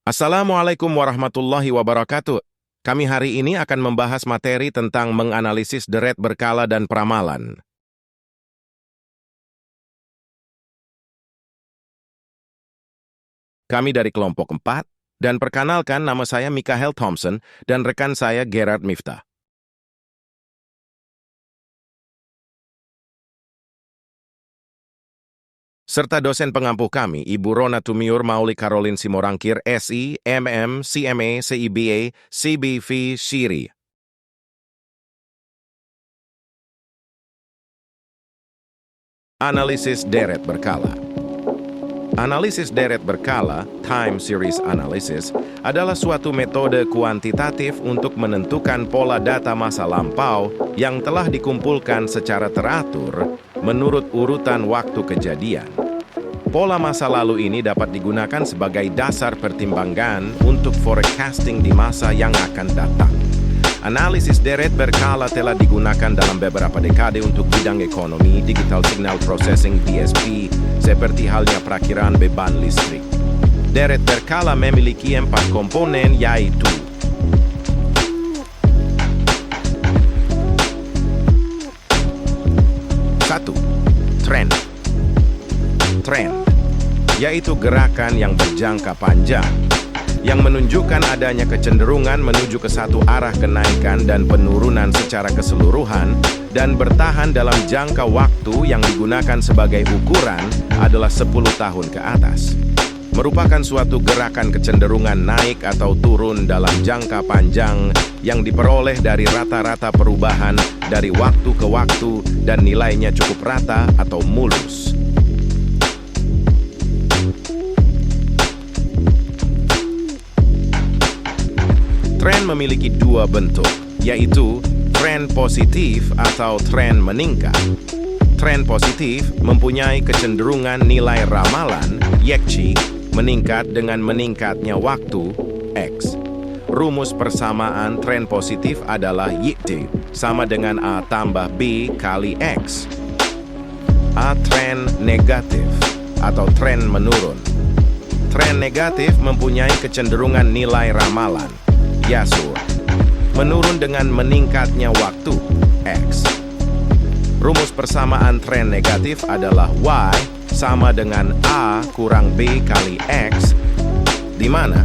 Assalamualaikum warahmatullahi wabarakatuh. Kami hari ini akan membahas materi tentang menganalisis deret berkala dan peramalan. Kami dari kelompok 4, dan perkenalkan nama saya Mikael Thompson dan rekan saya Gerard Miftah. Serta dosen pengampu kami, Ibu Rona Tumiur Mauli Caroline Simorangkir, SI, MM, CMA, CIBA, CBV, Shiri. Analisis deret berkala. Analisis deret berkala, time series analysis, adalah suatu metode kuantitatif untuk menentukan pola data masa lampau yang telah dikumpulkan secara teratur menurut urutan waktu kejadian. Pola masa lalu ini dapat digunakan sebagai dasar pertimbangan untuk forecasting di masa yang akan datang. Analisis deret berkala telah digunakan dalam beberapa dekade untuk bidang ekonomi, digital signal processing DSP, seperti halnya perakiraan beban listrik. Deret berkala memiliki 4 komponen, yaitu satu, Trend, yaitu gerakan yang berjangka panjang, yang menunjukkan adanya kecenderungan menuju ke satu arah kenaikan dan penurunan secara keseluruhan, dan bertahan dalam jangka waktu yang digunakan sebagai ukuran adalah 10 tahun ke atas. Merupakan suatu gerakan kecenderungan naik atau turun dalam jangka panjang yang diperoleh dari rata-rata perubahan dari waktu ke waktu dan nilainya cukup rata atau mulus. Tren memiliki 2 bentuk, yaitu tren positif atau tren meningkat. Tren positif mempunyai kecenderungan nilai ramalan, YXY, meningkat dengan meningkatnya waktu, X. Rumus persamaan tren positif adalah YT, sama dengan A tambah B kali X. A tren negatif, atau tren menurun. Tren negatif mempunyai kecenderungan nilai ramalan, YASUR, menurun dengan meningkatnya waktu, X. Rumus persamaan tren negatif adalah Y sama dengan A kurang B kali X, di mana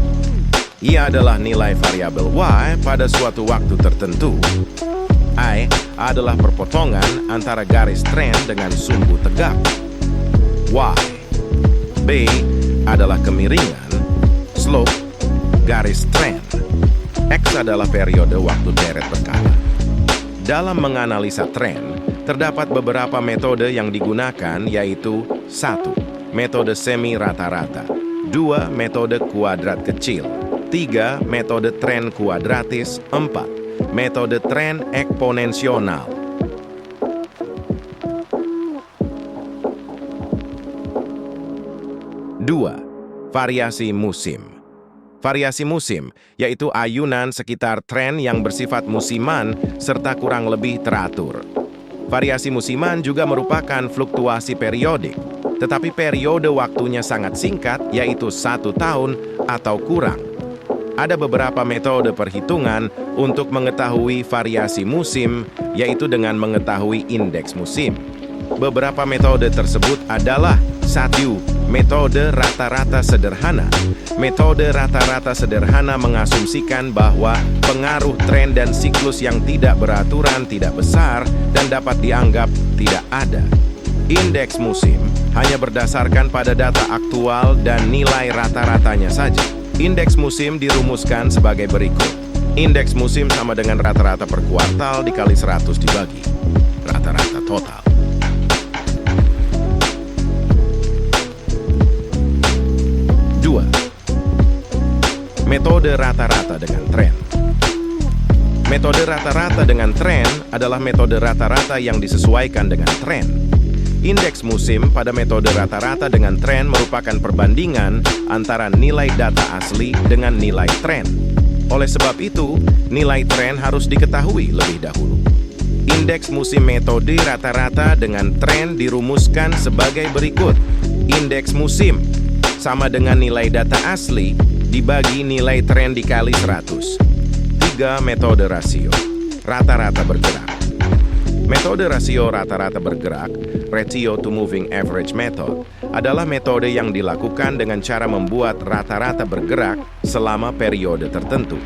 ia adalah nilai variabel Y pada suatu waktu tertentu. I adalah perpotongan antara garis tren dengan sumbu tegak. Y. B adalah kemiringan, slope, garis tren. X adalah periode waktu deret berkala. Dalam menganalisa tren, terdapat beberapa metode yang digunakan, yaitu 1. Metode semi rata-rata, 2. Metode kuadrat kecil, 3. Metode tren kuadratis, 4. Metode tren eksponensional. 2. Variasi musim. Variasi musim, yaitu ayunan sekitar tren yang bersifat musiman serta kurang lebih teratur. Variasi musiman juga merupakan fluktuasi periodik, tetapi periode waktunya sangat singkat, yaitu 1 tahun atau kurang. Ada beberapa metode perhitungan untuk mengetahui variasi musim, yaitu dengan mengetahui indeks musim. Beberapa metode tersebut adalah 1. Metode rata-rata sederhana. Metode rata-rata sederhana mengasumsikan bahwa pengaruh tren dan siklus yang tidak beraturan tidak besar dan dapat dianggap tidak ada. Indeks musim hanya berdasarkan pada data aktual dan nilai rata-ratanya saja. Indeks musim dirumuskan sebagai berikut. Indeks musim sama dengan rata-rata per kuartal dikali 100 dibagi rata-rata total. 2. Metode rata-rata dengan tren. Metode rata-rata dengan tren adalah metode rata-rata yang disesuaikan dengan tren. Indeks musim pada metode rata-rata dengan tren merupakan perbandingan antara nilai data asli dengan nilai tren. Oleh sebab itu, nilai tren harus diketahui lebih dahulu. Indeks musim metode rata-rata dengan tren dirumuskan sebagai berikut. Indeks musim sama dengan nilai data asli dibagi nilai tren dikali 100. 3 metode rasio. Rata-rata bergerak. Metode rasio rata-rata bergerak, ratio to moving average method, adalah metode yang dilakukan dengan cara membuat rata-rata bergerak selama periode tertentu.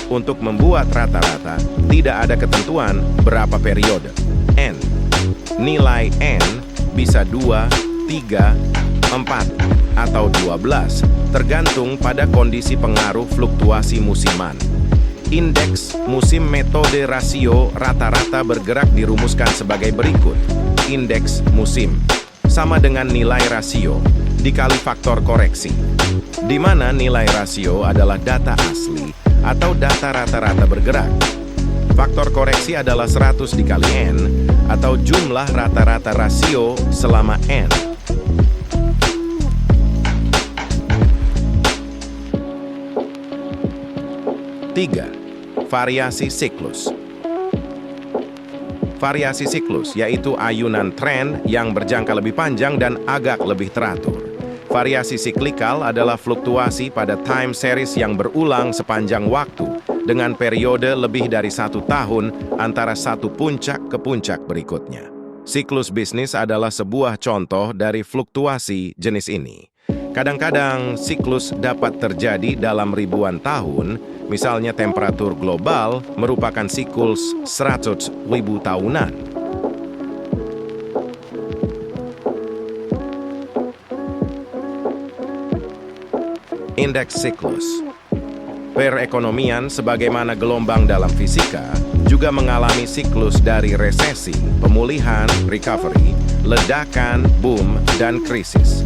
Untuk membuat rata-rata, tidak ada ketentuan berapa periode. N. Nilai N bisa 2, 3, 4, atau 12, tergantung pada kondisi pengaruh fluktuasi musiman. Indeks musim metode rasio rata-rata bergerak dirumuskan sebagai berikut. Indeks musim sama dengan nilai rasio dikali faktor koreksi, di mana nilai rasio adalah data asli atau data rata-rata bergerak. Faktor koreksi adalah 100 dikali N atau jumlah rata-rata rasio selama N. 3. Variasi siklus. Variasi siklus yaitu ayunan tren yang berjangka lebih panjang dan agak lebih teratur. Variasi siklikal adalah fluktuasi pada time series yang berulang sepanjang waktu dengan periode lebih dari 1 tahun antara satu puncak ke puncak berikutnya. Siklus bisnis adalah sebuah contoh dari fluktuasi jenis ini. Kadang-kadang siklus dapat terjadi dalam ribuan tahun, misalnya temperatur global merupakan siklus 100.000 tahunan. Indeks siklus. Perekonomian sebagaimana gelombang dalam fisika juga mengalami siklus dari resesi, pemulihan, recovery, ledakan, boom, dan krisis.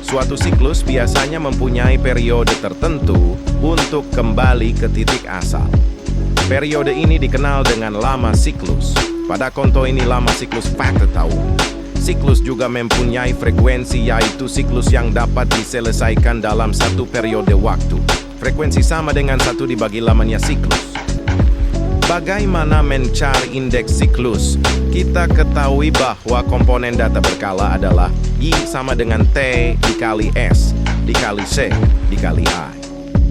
Suatu siklus biasanya mempunyai periode tertentu untuk kembali ke titik asal. Periode ini dikenal dengan lama siklus. Pada konto ini lama siklus faktor tahun. Siklus juga mempunyai frekuensi yaitu siklus yang dapat diselesaikan dalam satu periode waktu. Frekuensi sama dengan 1 dibagi lamanya siklus. Bagaimana mencari indeks siklus? Kita ketahui bahwa komponen data berkala adalah Y sama dengan T dikali S dikali C dikali I.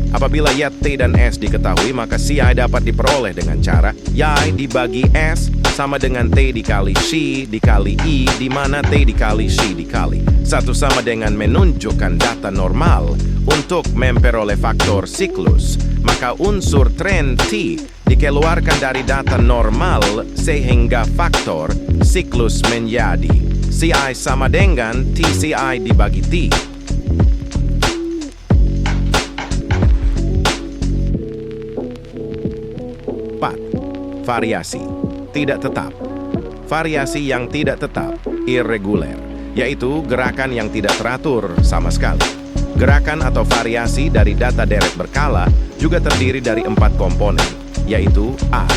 Apabila Y, T, dan S diketahui, maka CI dapat diperoleh dengan cara Y dibagi S sama dengan T dikali C dikali I, di mana T dikali C dikali 1 sama dengan menunjukkan data normal. Untuk memperoleh faktor siklus, maka unsur tren T dikeluarkan dari data normal sehingga faktor siklus menjadi CI sama dengan TCI dibagi T. Variasi tidak tetap. Variasi yang tidak tetap, irregular, yaitu gerakan yang tidak teratur sama sekali. Gerakan atau variasi dari data deret berkala juga terdiri dari 4 komponen, yaitu A.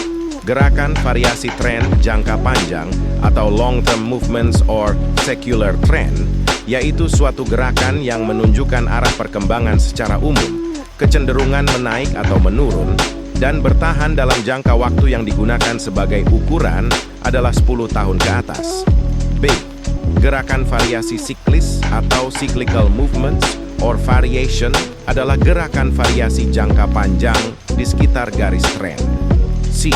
Gerakan variasi tren jangka panjang atau long-term movements or secular trend, yaitu suatu gerakan yang menunjukkan arah perkembangan secara umum, kecenderungan menaik atau menurun, dan bertahan dalam jangka waktu yang digunakan sebagai ukuran adalah 10 tahun ke atas. B. Gerakan variasi siklis atau cyclical movements or variation adalah gerakan variasi jangka panjang di sekitar garis tren. C.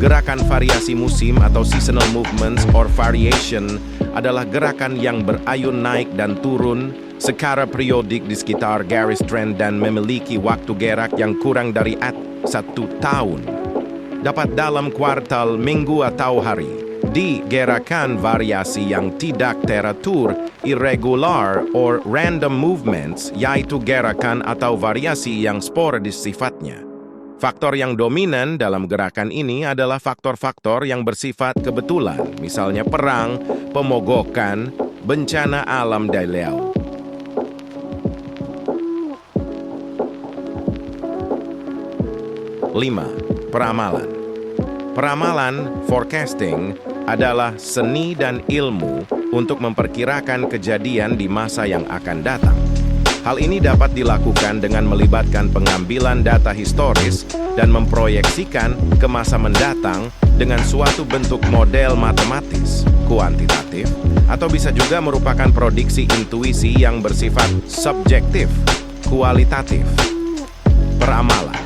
Gerakan variasi musim atau seasonal movements or variation adalah gerakan yang berayun naik dan turun secara periodik di sekitar garis tren dan memiliki waktu gerak yang kurang dari 1 tahun. Dapat dalam kuartal, minggu, atau hari. D. Gerakan variasi yang tidak teratur, irregular, or random movements, yaitu gerakan atau variasi yang sporadis sifatnya. Faktor yang dominan dalam gerakan ini adalah faktor-faktor yang bersifat kebetulan, misalnya perang, pemogokan, bencana alam dan lain. 5. Peramalan. Peramalan, forecasting, adalah seni dan ilmu untuk memperkirakan kejadian di masa yang akan datang. Hal ini dapat dilakukan dengan melibatkan pengambilan data historis dan memproyeksikan ke masa mendatang dengan suatu bentuk model matematis, kuantitatif, atau bisa juga merupakan prediksi intuisi yang bersifat subjektif, kualitatif. Peramalan.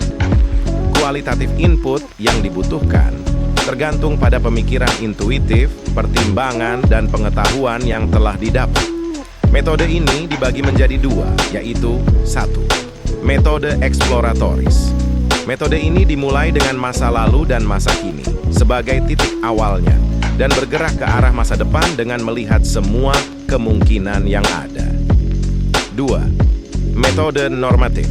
Kualitatif input yang dibutuhkan tergantung pada pemikiran intuitif, pertimbangan, dan pengetahuan yang telah didapat. Metode ini dibagi menjadi dua, yaitu 1. Metode eksploratoris. Metode ini dimulai dengan masa lalu dan masa kini sebagai titik awalnya dan bergerak ke arah masa depan dengan melihat semua kemungkinan yang ada. 2. Metode normatif.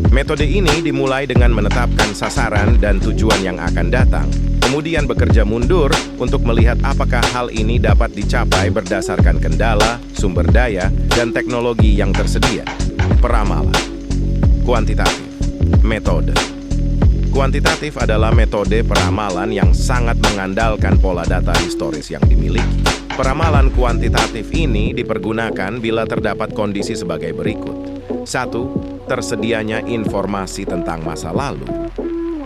Metode ini dimulai dengan menetapkan sasaran dan tujuan yang akan datang, kemudian bekerja mundur untuk melihat apakah hal ini dapat dicapai berdasarkan kendala, sumber daya, dan teknologi yang tersedia. Peramalan. Kuantitatif. Metode. Kuantitatif adalah metode peramalan yang sangat mengandalkan pola data historis yang dimiliki. Peramalan kuantitatif ini dipergunakan bila terdapat kondisi sebagai berikut. 1. Tersedianya informasi tentang masa lalu.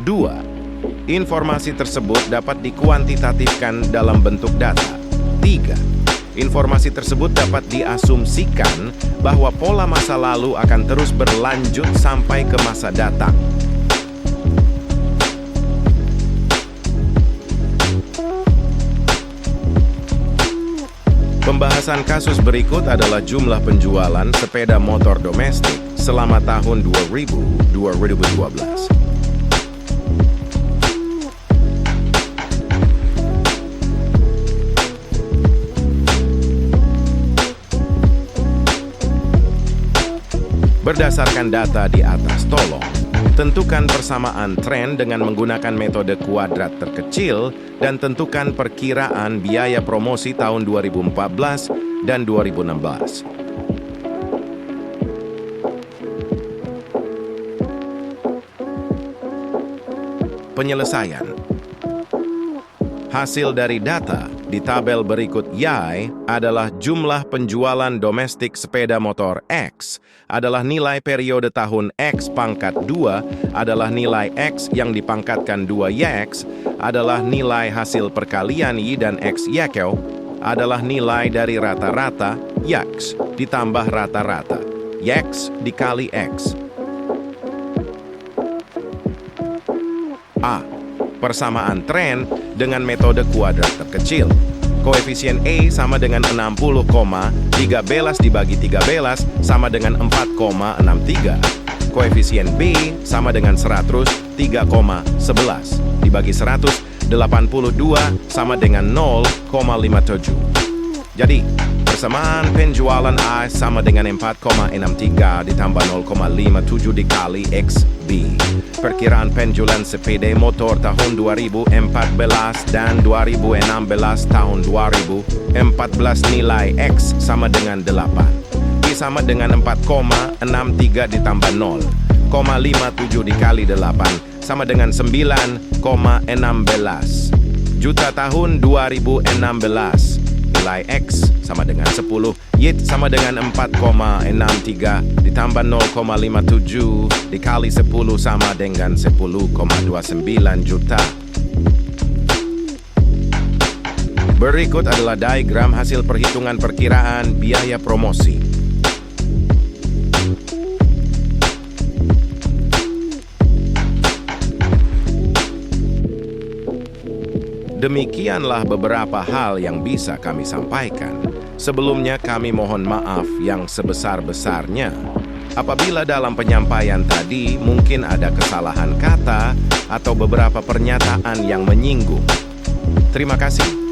2. Informasi tersebut dapat dikuantitatifkan dalam bentuk data. 3. Informasi tersebut dapat diasumsikan bahwa pola masa lalu akan terus berlanjut sampai ke masa datang. Pembahasan kasus berikut adalah jumlah penjualan sepeda motor domestik selama tahun 2012. Berdasarkan data di atas, tolong tentukan persamaan tren dengan menggunakan metode kuadrat terkecil dan tentukan perkiraan biaya promosi tahun 2014 dan 2016. Penyelesaian. Hasil dari data di tabel berikut Y adalah jumlah penjualan domestik sepeda motor X adalah nilai periode tahun X pangkat 2 adalah nilai X yang dipangkatkan 2X adalah nilai hasil perkalian Y dan X YQ adalah nilai dari rata-rata X ditambah rata-rata X dikali X. A. Persamaan tren dengan metode kuadrat terkecil. Koefisien A sama dengan 60,13 dibagi 13 sama dengan 4,63. Koefisien B sama dengan 103,11 dibagi 100, 82 sama dengan 0,57. Jadi, persamaan penjualan A sama dengan 4,63 ditambah 0,57 dikali XB. Perkiraan penjualan sepeda motor tahun 2014 dan 2016 tahun 2014 nilai X sama dengan 8. Y sama dengan 4,63 ditambah 0,57 dikali 8 sama dengan 9,16 juta tahun 2016. Nilai X sama dengan 10, Y sama dengan 4,63 ditambah 0,57 dikali 10 sama dengan 10,29 juta. Berikut adalah diagram hasil perhitungan perkiraan biaya promosi. Demikianlah beberapa hal yang bisa kami sampaikan. Sebelumnya kami mohon maaf yang sebesar-besarnya apabila dalam penyampaian tadi mungkin ada kesalahan kata atau beberapa pernyataan yang menyinggung. Terima kasih.